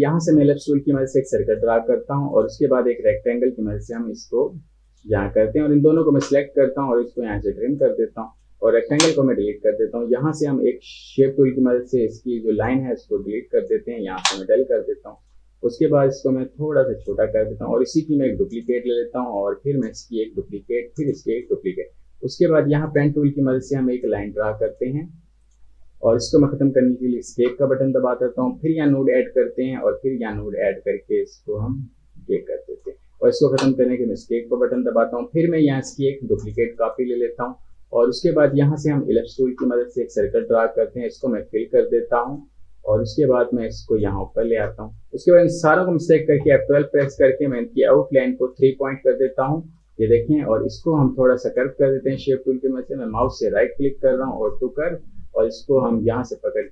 यहाँ से मैं एलिप्स टूल की मदद से एक सर्कल ड्रा करता हूँ और उसके बाद एक रेक्टेंगल की मदद से हम इसको यहाँ करते हैं और इन दोनों को मैं सिलेक्ट करता हूँ और इसको यहाँ से ट्रिम कर देता हूँ और रेक्टेंगल को मैं डिलीट कर देता हूँ। यहाँ से हम एक शेप टूल की मदद से इसकी जो लाइन है इसको डिलीट कर देते हैं, यहाँ से मैं डल कर देता हूँ। उसके बाद इसको मैं थोड़ा सा छोटा कर देता हूँ और इसी की मैं एक डुप्लीकेट ले लेता हूँ और फिर मैं इसकी एक डुप्लीकेट, फिर इसकी एक डुप्लीकेट। उसके बाद यहाँ पेन टूल की मदद से हम एक लाइन ड्रा करते हैं और इसको मैं खत्म करने के लिए एस्केप का बटन दबा देता हूँ। फिर यहाँ नोड ऐड करते हैं और फिर यहाँ नोड ऐड करके इसको हम ये कर देते हैं और इसको खत्म करने के लिए एस्केप का बटन दबाता हूँ। फिर मैं यहाँ इसकी एक डुप्लीकेट कॉपी ले लेता हूँ और उसके बाद यहाँ से हम इलिप्स टूल की मदद से एक सर्कल ड्रा करते हैं, इसको मैं फिल कर देता हूँ और उसके बाद मैं इसको यहाँ ऊपर ले आता हूँ। उसके बाद इन सारों को मिस्टेक करके F12 प्रेस करके मैं इनकी आउटलाइन को 3 पॉइंट कर देता हूँ, ये देखें। और इसको हम थोड़ा सा कर्व कर देते हैं शेप टूल की मदद से। मैं माउस से राइट क्लिक कर रहा हूँ और टू कर्व, और इसको हम यहाँ से पकड़